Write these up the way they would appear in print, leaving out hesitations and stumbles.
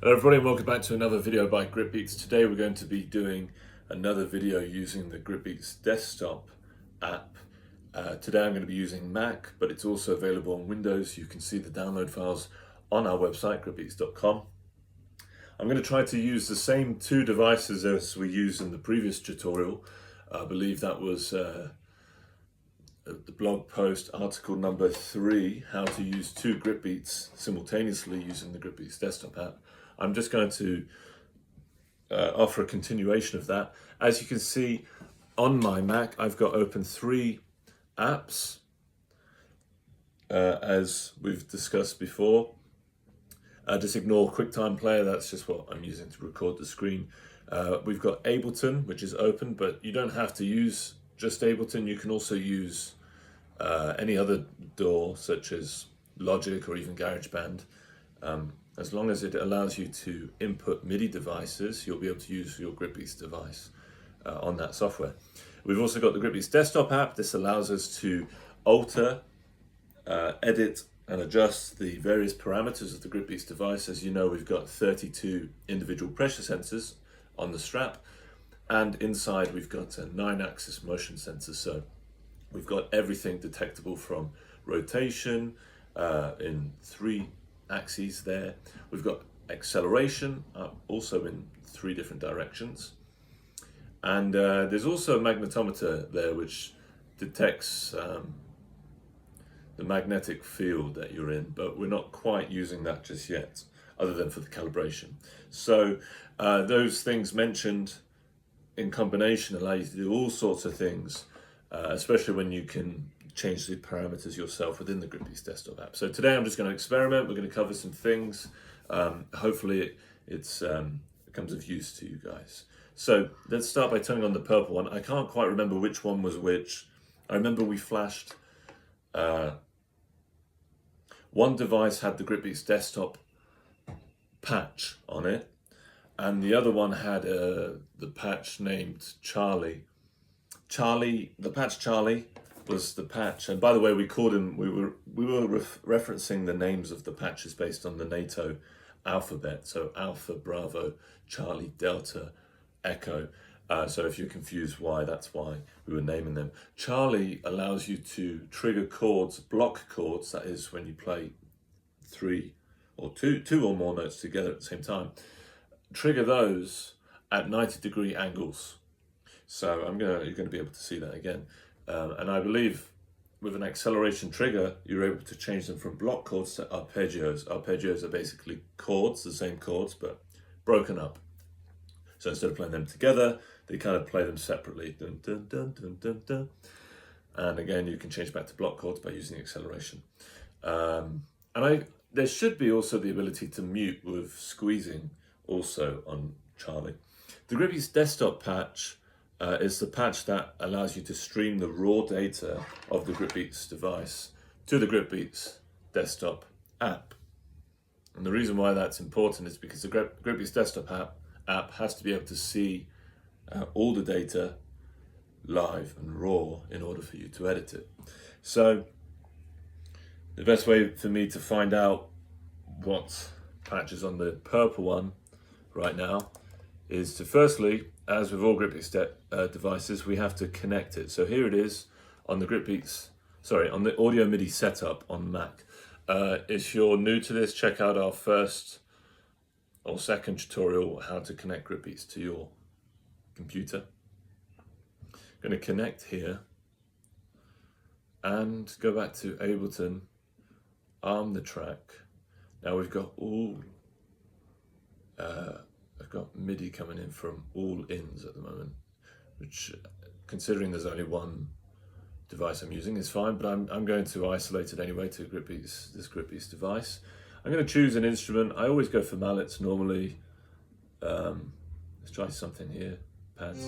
Hello everybody and welcome back to another video by GripBeats. Today we're going to be doing another video using the GripBeats desktop app. Today I'm going to be using Mac, but it's also available on Windows. You can see the download files on our website, gripbeats.com. I'm going to try to use the same two devices as we used in the previous tutorial. I believe that was the blog post article number 3, how to use two GripBeats simultaneously using the GripBeats desktop app. I'm just going to offer a continuation of that. As you can see on my Mac, I've got open 3 apps, as we've discussed before. Just ignore QuickTime Player, that's just what I'm using to record the screen. We've got Ableton, which is open, but you don't have to use just Ableton. You can also use any other DAW, such as Logic or even GarageBand. As long as it allows you to input MIDI devices, you'll be able to use your GripBeats device on that software. We've also got the GripBeats desktop app. This allows us to alter, edit and adjust the various parameters of the GripBeats device. As you know, we've got 32 individual pressure sensors on the strap, and inside we've got a 9-axis motion sensor. So we've got everything detectable from rotation in 3 axes there. We've got acceleration also in 3 different directions, and there's also a magnetometer there which detects the magnetic field that you're in, but we're not quite using that just yet, other than for the calibration. So those things mentioned in combination allow you to do all sorts of things, especially when you can change the parameters yourself within the GripBeats desktop app. So today I'm just going to experiment. We're going to cover some things. Hopefully it becomes of use to you guys. So let's start by turning on the purple one. I can't quite remember which one was which. I remember we flashed one device had the GripBeats desktop patch on it, and the other one had the patch named Charlie. The patch Charlie was the patch, and by the way, we called him. We were referencing the names of the patches based on the NATO alphabet. So Alpha, Bravo, Charlie, Delta, Echo. So if you're confused why, that's why we were naming them. Charlie allows you to trigger chords, block chords. That is when you play 3 or two or more notes together at the same time. Trigger those at 90-degree angles. So you're going to be able to see that again. And I believe with an acceleration trigger, you're able to change them from block chords to arpeggios. Arpeggios are basically chords, the same chords, but broken up. So instead of playing them together, they kind of play them separately. Dun, dun, dun, dun, dun, dun. And again, you can change back to block chords by using acceleration. There should be also the ability to mute with squeezing also on Charlie. The GripBeats desktop patch is the patch that allows you to stream the raw data of the GripBeats device to the GripBeats desktop app. And the reason why that's important is because the GripBeats desktop app has to be able to see all the data live and raw in order for you to edit it. So the best way for me to find out what patch is on the purple one right now is to firstly, as with all GripBeats devices, we have to connect it. So here it is on the on the audio MIDI setup on Mac. If you're new to this, check out our first or second tutorial, how to connect GripBeats to your computer. I'm going to connect here and go back to Ableton, arm the track. Now we've got I've got MIDI coming in from all ins at the moment, which, considering there's only one device I'm using, is fine, but I'm going to isolate it anyway to this GripBeats device. I'm going to choose an instrument. I always go for mallets normally. Let's try something here. Pads.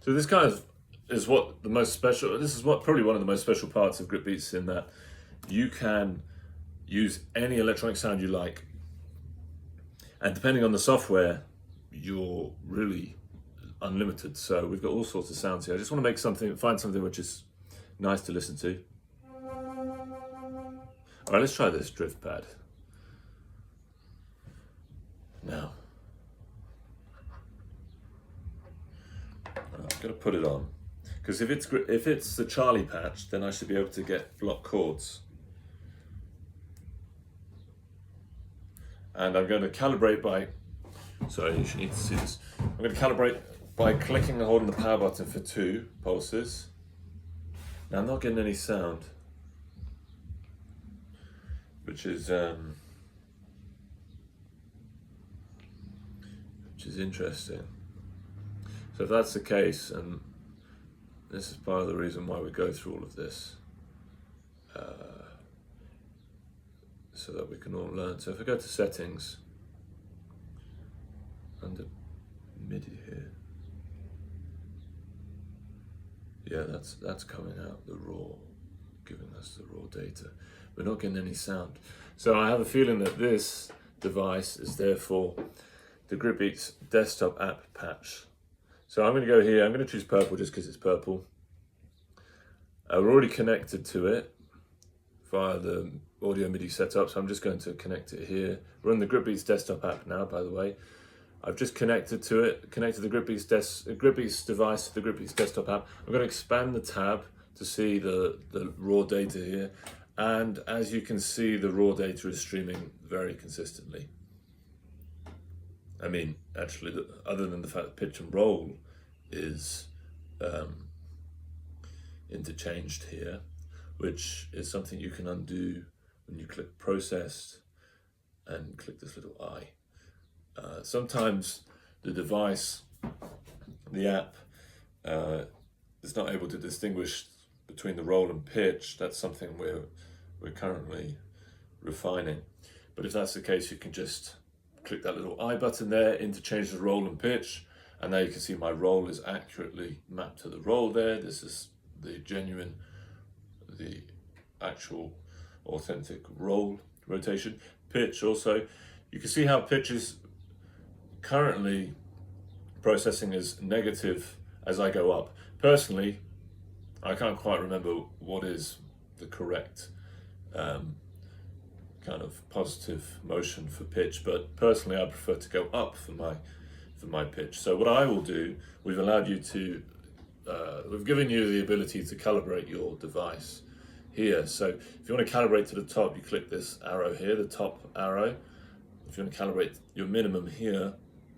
So this kind of is what the most special. This is probably one of the most special parts of GripBeats, in that you can use any electronic sound you like, and depending on the software, you're really unlimited. So we've got all sorts of sounds here. I just want to make find something which is nice to listen to. All right, let's try this drift pad. Now, I'm going to put it on, because if it's the Charlie patch, then I should be able to get block chords. And I'm going to calibrate by, sorry, you should need to see this. I'm going to calibrate by clicking and holding the power button for 2 pulses. Now I'm not getting any sound, which is interesting. So if that's the case, and this is part of the reason why we go through all of this, so that we can all learn. So if I go to settings, under MIDI here, yeah, that's coming out the raw, giving us the raw data. We're not getting any sound. So I have a feeling that this device is therefore the GripBeats desktop app patch. So I'm going to go here, I'm going to choose purple just because it's purple. We're already connected to it via the audio MIDI setup, so I'm just going to connect it here. We're on the GripBeats desktop app now, by the way. I've just connected to it, connected the GripBeats device to the GripBeats desktop app. I'm going to expand the tab to see the raw data here. And as you can see, the raw data is streaming very consistently. I mean, actually, other than the fact that pitch and roll is interchanged here, which is something you can undo when you click processed and click this little eye. Sometimes the device, the app, is not able to distinguish between the roll and pitch. That's something we're currently refining. But if that's the case, you can just click that little I button there, interchange the roll and pitch, and now you can see my roll is accurately mapped to the roll there. This is the actual authentic roll rotation. Pitch also, you can see how pitch is currently processing as negative as I go up. Personally, I can't quite remember what is the correct kind of positive motion for pitch, but personally I prefer to go up for my pitch. So what I will do, we've allowed you to, we've given you the ability to calibrate your device here. So if you want to calibrate to the top, you click this arrow here, the top arrow. If you want to calibrate your minimum here,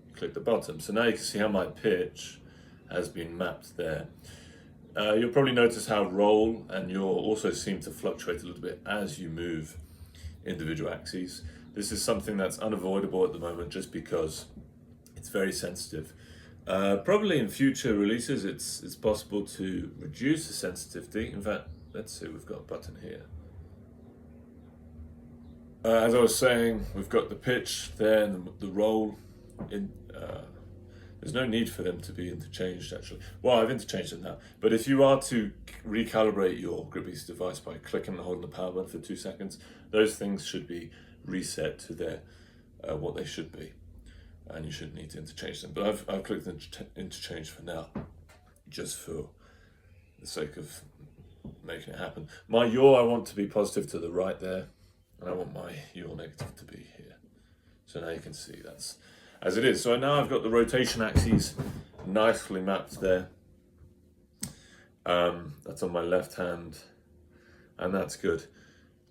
you click the bottom. So now you can see how my pitch has been mapped there. You'll probably notice how roll and yaw also seem to fluctuate a little bit as you move individual axes. This is something that's unavoidable at the moment just because it's very sensitive. Probably in future releases it's possible to reduce the sensitivity. In fact, let's see, we've got a button here. As I was saying, we've got the pitch there and the roll. There's no need for them to be interchanged actually. Well, I've interchanged them now. But if you are to recalibrate your GripBeats device by clicking and holding the power button for 2 seconds, those things should be reset to their what they should be. And you shouldn't need to interchange them. But I've clicked interchange for now, just for the sake of making it happen. My yaw I want to be positive to the right there, and I want my yaw negative to be here. So now you can see that's as it is. So now I've got the rotation axes nicely mapped there. That's on my left hand, and that's good.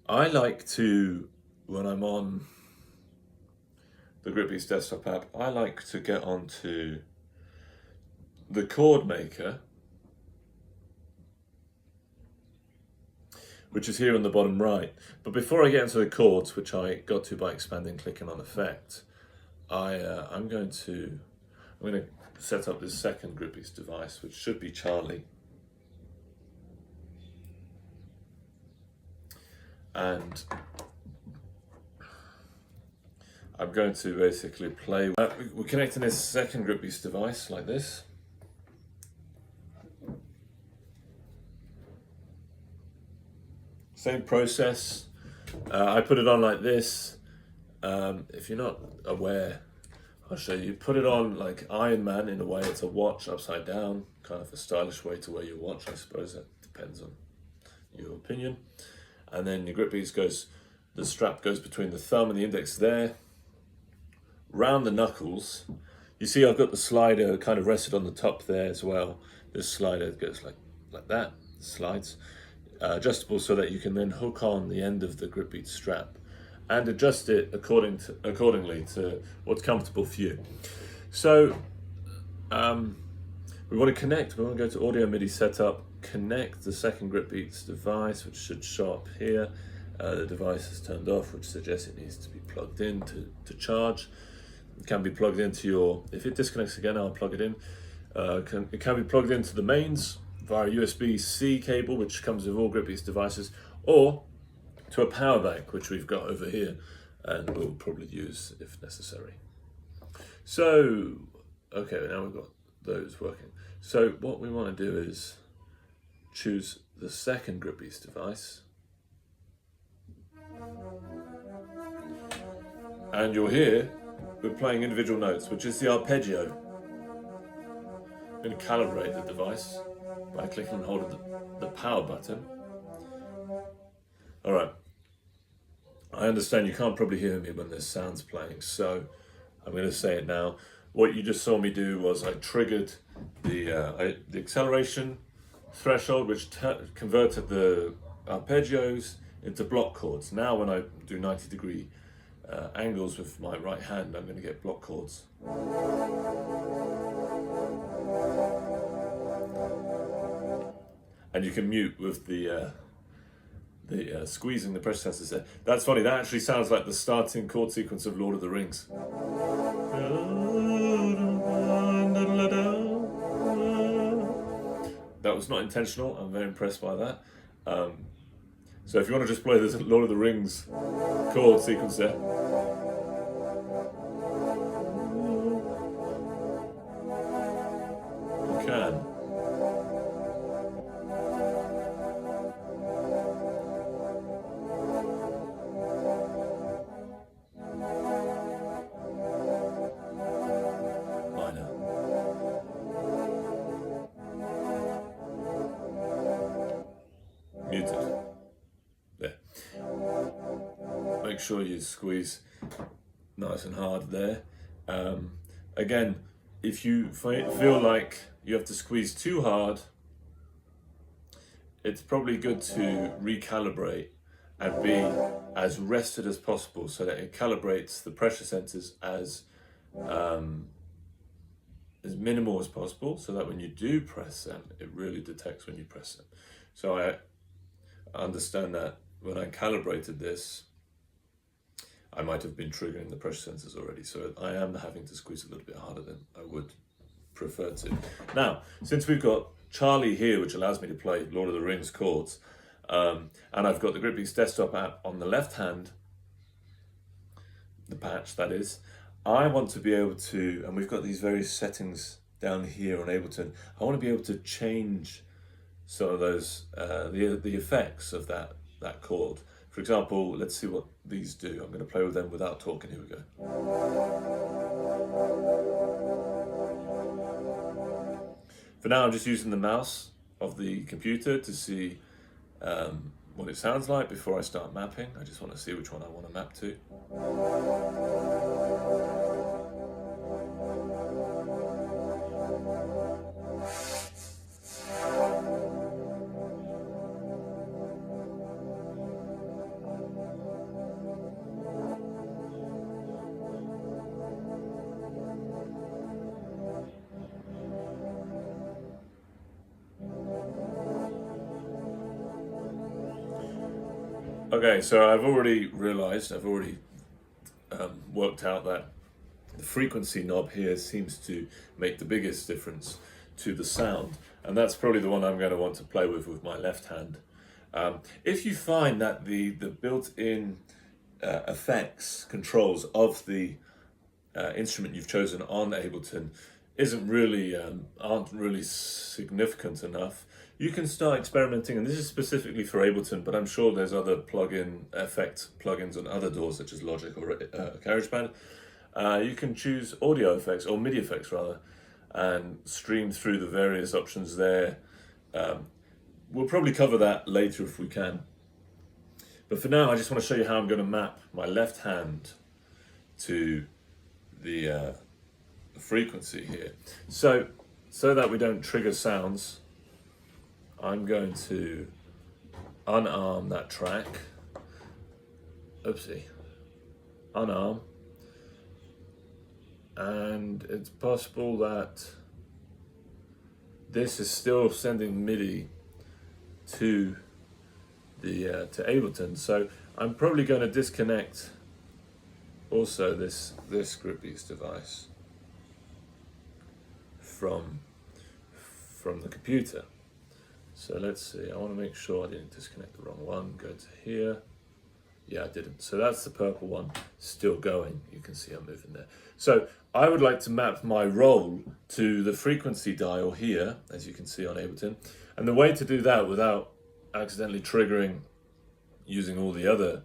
I like to, when I'm on the GripBeats desktop app, I like to get onto the chord maker, which is here on the bottom right. But before I get into the chords, which I got to by expanding, clicking on effect, I'm going to set up this second GripBeats device, which should be Charlie. And I'm going to basically play. We're connecting this second GripBeats device like this. Same process. I put it on like this. If you're not aware I'll show you. Put it on like Iron Man in a way. It's a watch upside down, kind of a stylish way to wear your watch, I suppose. That depends on your opinion. And then your GripBeats goes, the strap goes between the thumb and the index there, round the knuckles. You see I've got the slider kind of rested on the top there as well. This slider goes like that, slides. Adjustable so that you can then hook on the end of the GripBeats strap and adjust it accordingly to what's comfortable for you. So we want to go to Audio MIDI Setup, connect the second GripBeats device, which should show up here. The device is turned off, which suggests it needs to be plugged in to charge. It can be plugged into your, if it disconnects again, I'll plug it in. It can be plugged into the mains via USB-C cable, which comes with all GripBeats devices, or to a power bank, which we've got over here, and we'll probably use if necessary. So, okay, now we've got those working. So what we want to do is choose the second GripBeats device. And you'll hear we're playing individual notes, which is the arpeggio. I'm going to calibrate the device by clicking and holding the power button. All right. I understand you can't probably hear me when there's sounds playing, so I'm going to say it now. What you just saw me do was I triggered the acceleration threshold, which converted the arpeggios into block chords. Now when I do 90-degree angles with my right hand, I'm going to get block chords. And you can mute with the squeezing the pressure sensors there. That's funny, that actually sounds like the starting chord sequence of Lord of the Rings. That was not intentional, I'm very impressed by that. So if you want to just play the Lord of the Rings chord sequence there. You can. Muted. There. Make sure you squeeze nice and hard there. Again, if you feel like you have to squeeze too hard, it's probably good to recalibrate and be as rested as possible so that it calibrates the pressure sensors as minimal as possible, so that when you do press them, it really detects when you press them. So I understand that when I calibrated this, I might have been triggering the pressure sensors already, so I am having to squeeze a little bit harder than I would prefer to. Now, since we've got Charlie here, which allows me to play Lord of the Rings chords, and I've got the GripBeats desktop app on the left hand, the patch that is, I want to be able to, and we've got these various settings down here on Ableton, I want to be able to change some of those, the effects of that chord. For example, let's see what these do. I'm going to play with them without talking. Here we go. For now, I'm just using the mouse of the computer to see what it sounds like before I start mapping. I just want to see which one I want to map to. Okay, so I've already worked out that the frequency knob here seems to make the biggest difference to the sound, and that's probably the one I'm going to want to play with my left hand. If you find that the built-in effects controls of the instrument you've chosen on Ableton aren't really significant enough, you can start experimenting, and this is specifically for Ableton, but I'm sure there's other effect plugins on other DAWs such as Logic or GarageBand. you can choose audio effects, or MIDI effects rather, and stream through the various options there. We'll probably cover that later if we can. But for now, I just want to show you how I'm going to map my left hand to the frequency here. So that we don't trigger sounds, I'm going to unarm that track. Oopsie. Unarm. And it's possible that this is still sending MIDI to the to Ableton. So I'm probably going to disconnect also this GripBeats device from the computer. So let's see, I want to make sure I didn't disconnect the wrong one. Go to here. Yeah, I didn't. So that's the purple one still going. You can see I'm moving there. So I would like to map my roll to the frequency dial here, as you can see on Ableton. And the way to do that without accidentally triggering using all the other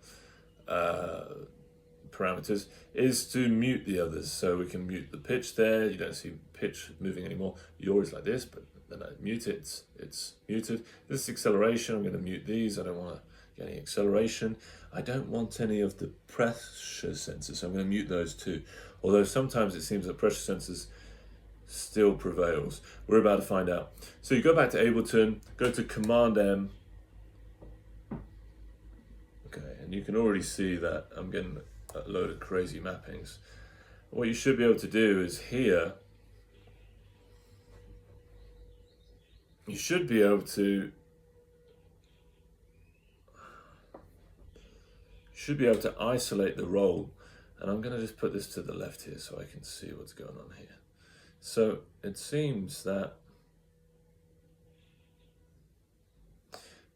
parameters is to mute the others. So we can mute the pitch there. You don't see pitch moving anymore. You always like this, but then I mute it, it's muted. This is acceleration. I'm going to mute these. I don't want to get any acceleration. I don't want any of the pressure sensors, so I'm going to mute those too. Although sometimes it seems that pressure sensors still prevails. We're about to find out. So you go back to Ableton, go to Command M. Okay, and you can already see that I'm getting a load of crazy mappings. What you should be able to do is here, you should be able to isolate the roll, and I'm going to just put this to the left here so I can see what's going on here. So it seems that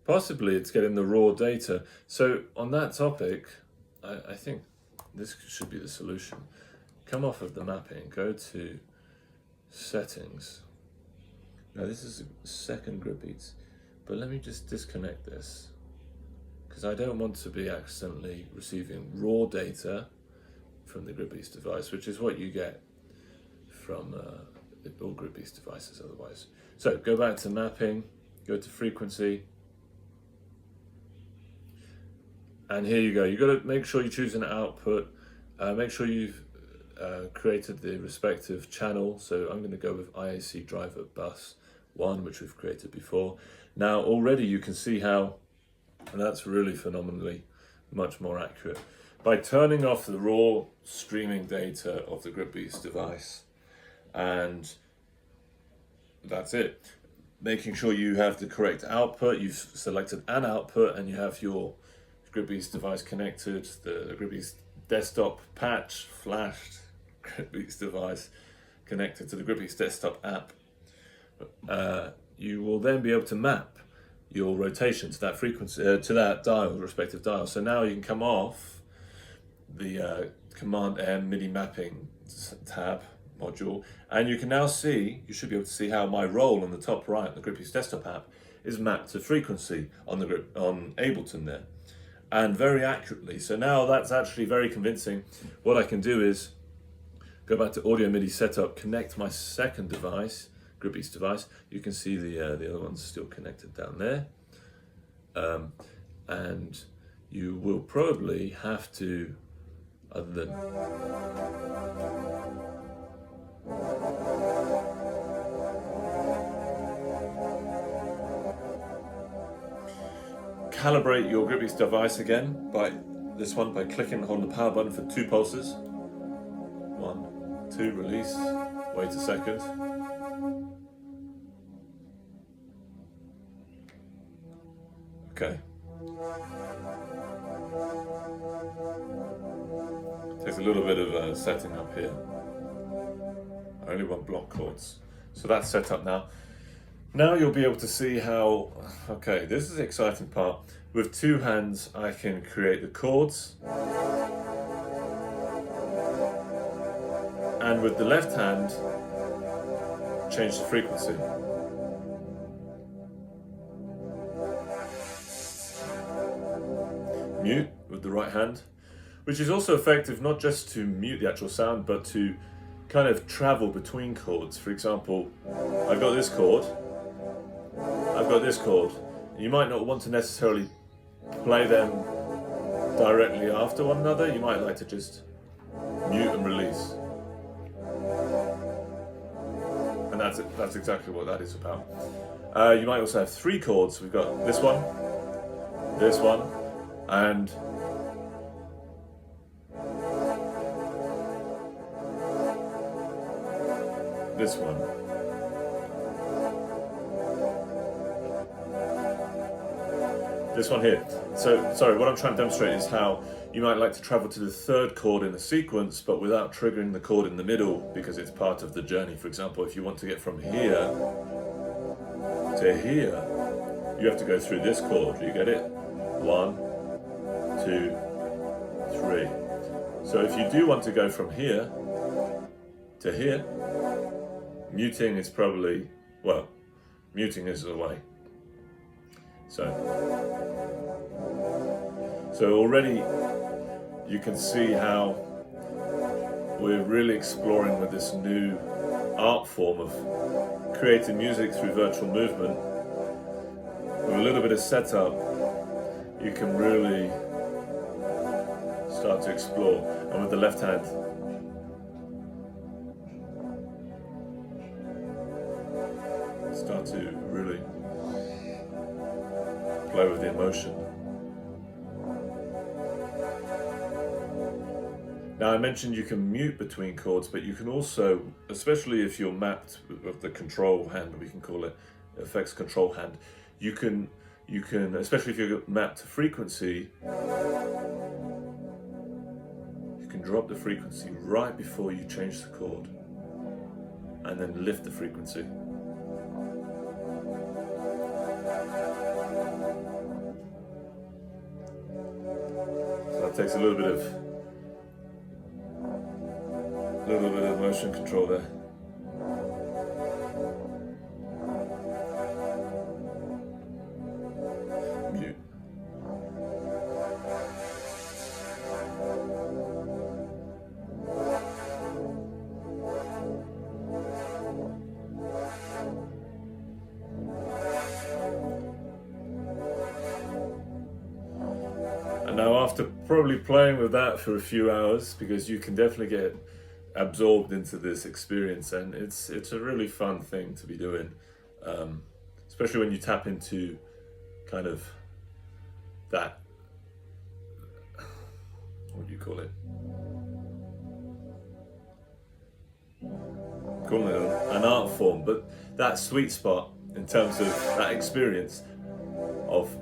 possibly it's getting the raw data. So on that topic, I think this should be the solution. Come off of the mapping, go to settings. Now this is a second GripBeats, but let me just disconnect this, because I don't want to be accidentally receiving raw data from the GripBeats device, which is what you get from all GripBeats devices otherwise. So go back to mapping, go to frequency, and here you go. You've got to make sure you choose an output, make sure you've created the respective channel. So I'm going to go with IAC driver bus 1, which we've created before. Now already you can see how, and that's really phenomenally much more accurate. By turning off the raw streaming data of the GripBeats device, and that's it. Making sure you have the correct output, you've selected an output, and you have your GripBeats device connected, the GripBeats desktop patch flashed GripBeats device connected to the GripBeats desktop app. You will then be able to map your rotation to that frequency, to that dial, respective dial. So now you can come off the Command M MIDI mapping tab module, and you can now see, you should be able to see how my roll on the top right, the GripBeats desktop app, is mapped to frequency on Ableton there, and very accurately. So now that's actually very convincing. What I can do is go back to audio MIDI setup, connect my second device, GripBeats device. You can see the other one's still connected down there, and you will probably have to, other than calibrate your GripBeats device again by clicking and holding the power button for 2 pulses. 1, 2, release, wait a second. Okay. Takes a little bit of setting up here. I only want block chords. So that's set up now. Now you'll be able to see how, okay, this is the exciting part. With 2 hands, I can create the chords. And with the left hand, change the frequency. Mute with the right hand. which is also effective not just to mute the actual sound, but to kind of travel between chords. For example, I've got this chord, I've got this chord. You might not want to necessarily play them directly after one another. You might like to just mute and release. And that's exactly what that is about. You might also have three chords. We've got this one, and this one. This one here. So, sorry, what I'm trying to demonstrate is how you might like to travel to the third chord in the sequence, but without triggering the chord in the middle, because it's part of the journey. For example, if you want to get from here to here, you have to go through this chord. You get it? 1, 2, 3. So if you do want to go from here to here, muting is probably, well, muting is the way. So already you can see how we're really exploring with this new art form of creating music through virtual movement. With a little bit of setup, you can really start to explore. And with the left hand, start to really play with the emotion. Now, I mentioned you can mute between chords, but you can also, especially if you're mapped with the control hand, we can call it effects control hand, you can, especially if you're mapped to frequency, you can drop the frequency right before you change the chord, and then lift the frequency. So that takes a little bit of motion control there. Mute. And now, after probably playing with that for a few hours, because you can definitely get absorbed into this experience, and it's a really fun thing to be doing, especially when you tap into kind of that, what do you call it? Calling it an art form, but that sweet spot in terms of that experience of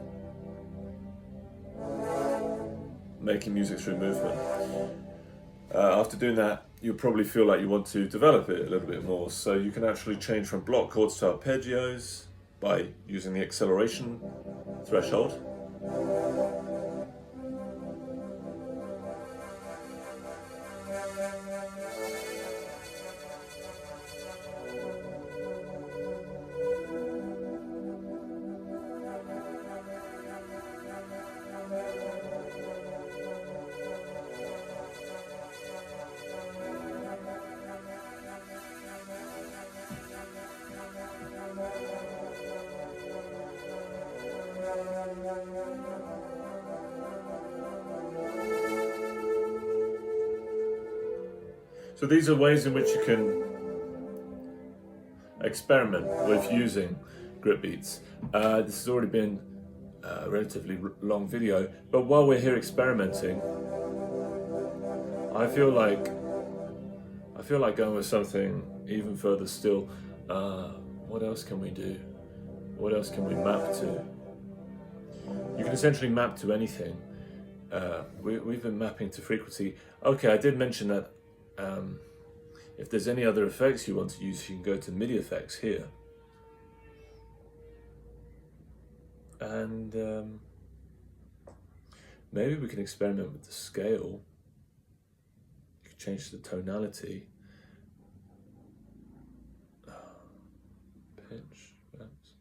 making music through movement. After doing that, you'll probably feel like you want to develop it a little bit more. So you can actually change from block chords to arpeggios by using the acceleration threshold. So these are ways in which you can experiment with using GripBeats. This has already been a relatively long video, but while we're here experimenting, I feel like going with something even further still. What else can we do? What else can we map to? You can essentially map to anything. We've been mapping to frequency. Okay, I did mention that if there's any other effects you want to use, you can go to MIDI effects here. And maybe we can experiment with the scale. You can change the tonality. Pitch, perhaps.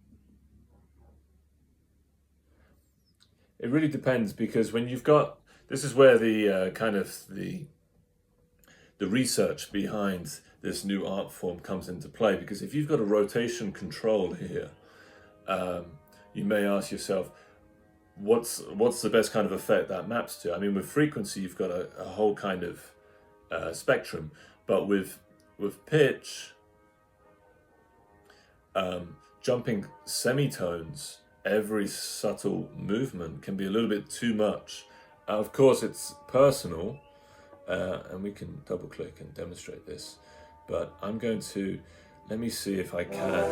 It really depends, because when you've got this is where the kind of the research behind this new art form comes into play, because if you've got a rotation control here, you may ask yourself, what's the best kind of effect that maps to? I mean, with frequency, you've got a whole kind of spectrum, but with pitch, jumping semitones, every subtle movement can be a little bit too much. Of course, it's personal, and we can double click and demonstrate this, but I'm going to, let me see if I can.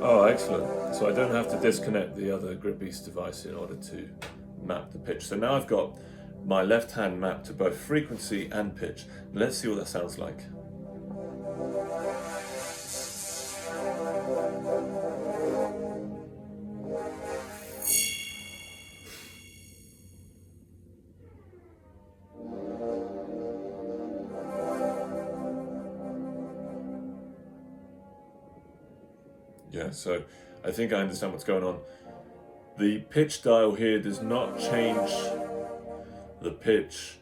Oh, excellent. So I don't have to disconnect the other GripBeats device in order to map the pitch. So now I've got my left hand mapped to both frequency and pitch. Let's see what that sounds like. Yeah, so I think I understand what's going on. The pitch dial here does not change the pitch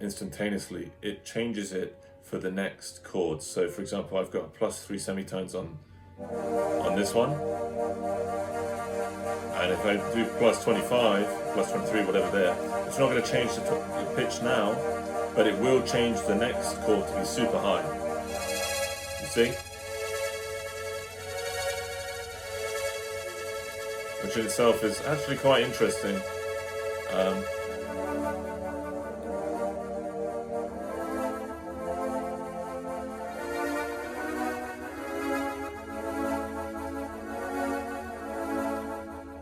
instantaneously. It changes it for the next chords. So for example, I've got +3 semitones on this one. And if I do +25, +23, whatever there, it's not going to change the pitch now, but it will change the next chord to be super high. You see? Which in itself is actually quite interesting.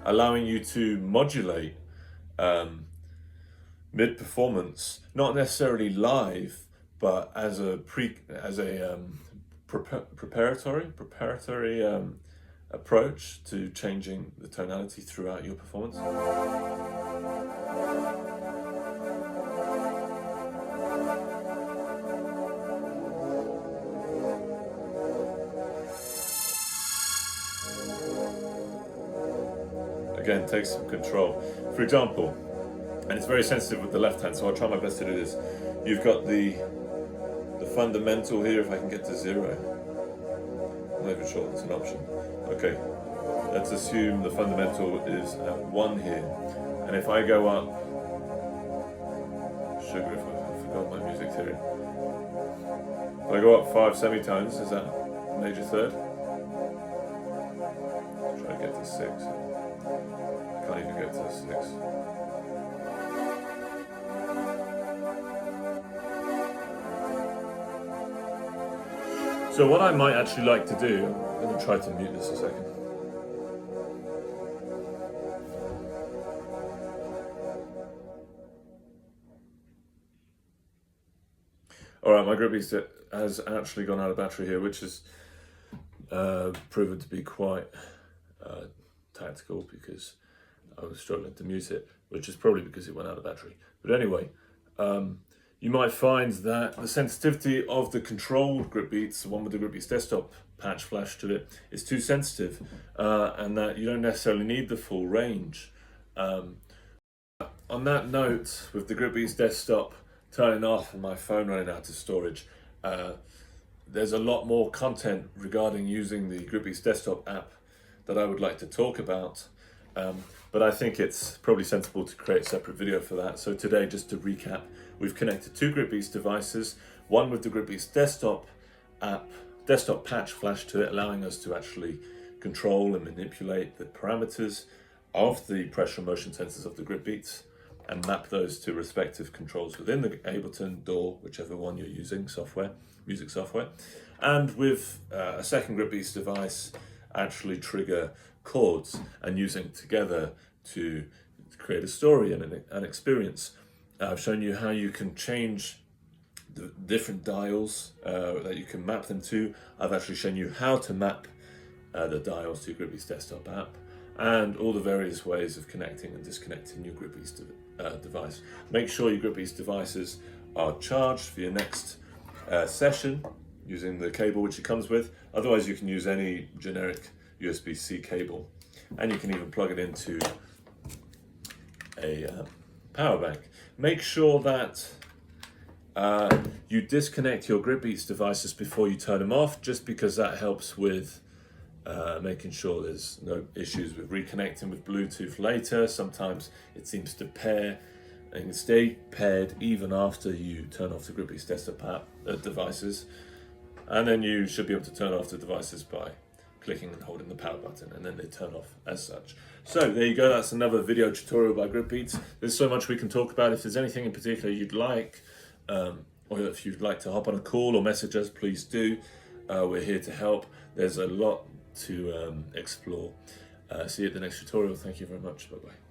Allowing you to modulate mid-performance, not necessarily live, but as a preparatory approach to changing the tonality throughout your performance. Again, take some control. For example, and it's very sensitive with the left hand, so I'll try my best to do this. You've got the fundamental here, if I can get to 0. I'm not even sure that's an option. Okay, let's assume the fundamental is at 1 here. And if I go up, sugar, if I forgot my music theory. If I go up 5 semitones, is that major third? Try to get to 6. I can't even get to 6. So what I might actually like to do, I'm going to try to mute this a second. Alright, my GripBeats has actually gone out of battery here, which has proven to be quite tactical, because I was struggling to mute it, which is probably because it went out of battery. But anyway, you might find that the sensitivity of the controlled GripBeats, the one with the GripBeats desktop patch flash to it, is too sensitive, and that you don't necessarily need the full range. On that note, with the GripBeats desktop turning off and my phone running out of storage, there's a lot more content regarding using the GripBeats desktop app that I would like to talk about. But I think it's probably sensible to create a separate video for that. So today, just to recap, we've connected 2 GripBeats devices, one with the GripBeats desktop app, desktop patch flash to it, allowing us to actually control and manipulate the parameters of the pressure motion sensors of the GripBeats and map those to respective controls within the Ableton, DAW, whichever one you're using, music software. And with a second GripBeats device, actually trigger chords and using together to create a story and an experience. I've shown you how you can change the different dials that you can map them to. I've actually shown you how to map the dials to your GripBeats desktop app, and all the various ways of connecting and disconnecting your GripBeats device. Make sure your GripBeats devices are charged for your next session using the cable which it comes with. Otherwise, you can use any generic USB-C cable, and you can even plug it into a power bank. Make sure that you disconnect your GripBeats devices before you turn them off, just because that helps with making sure there's no issues with reconnecting with Bluetooth later. Sometimes it seems to pair and stay paired even after you turn off the GripBeats desktop devices. And then you should be able to turn off the devices by clicking and holding the power button, and then they turn off as such. So there you go, that's another video tutorial by GripBeats. There's so much we can talk about. If there's anything in particular you'd like, or if you'd like to hop on a call or message us, please do. We're here to help. There's a lot to explore. See you at the next tutorial. Thank you very much. Bye-bye.